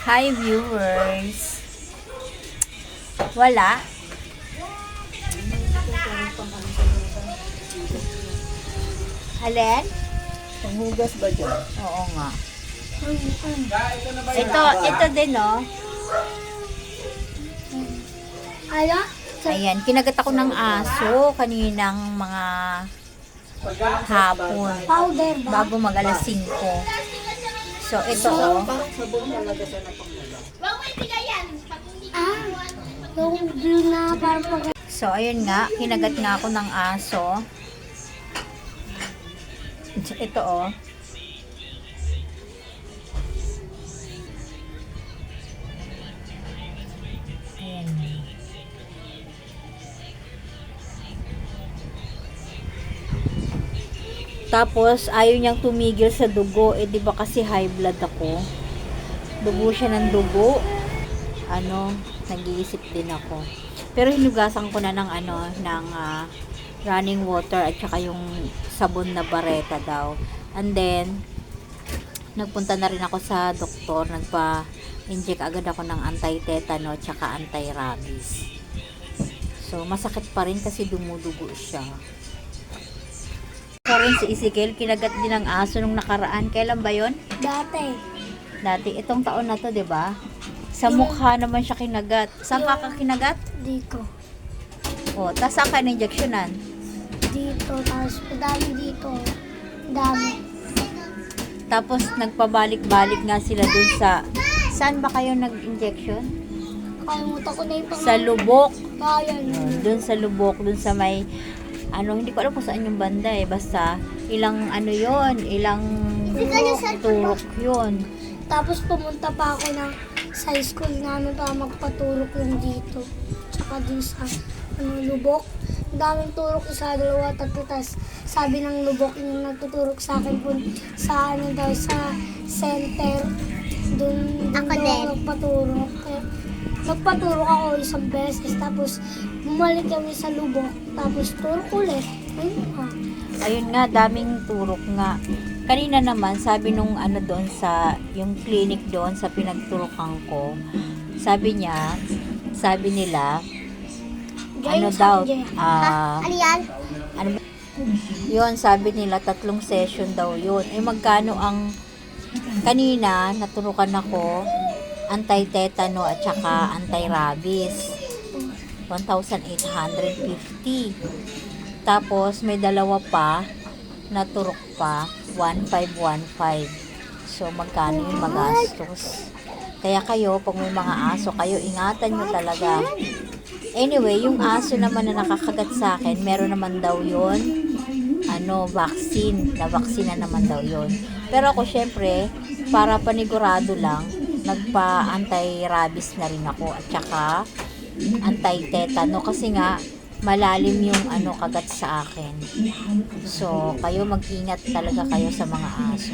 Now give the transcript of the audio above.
Hi viewers. Wala. Alin? Panghugas ba dyan? Oo nga. Ito din oh. Ano? Ayan, kinagat ako ng aso kaninang mga hapon Powder ba? bago mag alas 5. So ito oh. Parang sabon talaga siya na panghugas. Ah, yung blue na parang pag... So ayun nga, kinagat nga ako ng aso. Ito oh. Ayan. Tapos ayaw niyang tumigil sa dugo, eh di ba kasi high blood ako. Dugo siya ng dugo. Ano, nag-iisip din ako. Pero hinugasan ko na ng running water at saka yung sabon na bareta daw. And then nagpunta na rin ako sa doktor, nagpa-inject agad ako ng anti-tetano at saka anti-rabies. So masakit pa rin kasi dumudugo siya. Rin si Ezekiel, kinagat din ng aso nung nakaraan. Kailan ba yon? Dati, itong taon na to, 'di ba? Sa mukha naman siya kinagat. Saan ka kinagat? Dito. O, tas saan ka na-injectionan? Dito. Tapos madami dito. Dami. Tapos nagpabalik-balik nga sila dun sa... Saan ba kayo nag-injection? Kalimutan ko na yung Sa lubok. Ayan. Dun sa lubok, dun sa may... hindi ko alam kung saan yung banda eh. Basta, ilang ilang turok yun. Tapos pumunta pa ako sa school namin para magpaturok yung dito. Tsaka dun sa lubok. Ang daming turok, isa, dalawa, tatlo. Tas sabi ng lubok yung nagtuturok sa akin po sa sa center. Dun ako din nagpaturok. Kaya, nagpaturok ako isang beses. Tapos bumalik kami sa lubok. Tapos turok ulit. Ayun nga, daming turok nga. Kanina naman, sabi nung doon sa, yung clinic doon sa pinagturukan ko, sabi nila, Ano yan? yun, sabi nila, 3 session daw yun. Eh, magkano ang, kanina, naturukan ako, anti-tetano at saka anti-rabies. 1,850. Tapos, may dalawa pa, naturok pa, 1,515. So, magkano yung magastos? Kaya kayo, pag may mga aso kayo, ingatan nyo talaga. Anyway, yung aso naman na nakakagat sa akin, meron naman daw yun, vaccine. Na-vaccine na naman daw yun. Pero ako, syempre, para panigurado lang, nagpa-anti-rabies na rin ako. At saka, anti-tetano. Kasi nga, malalim yung kagat sa akin. So, kayo mag-ingat talaga kayo sa mga aso.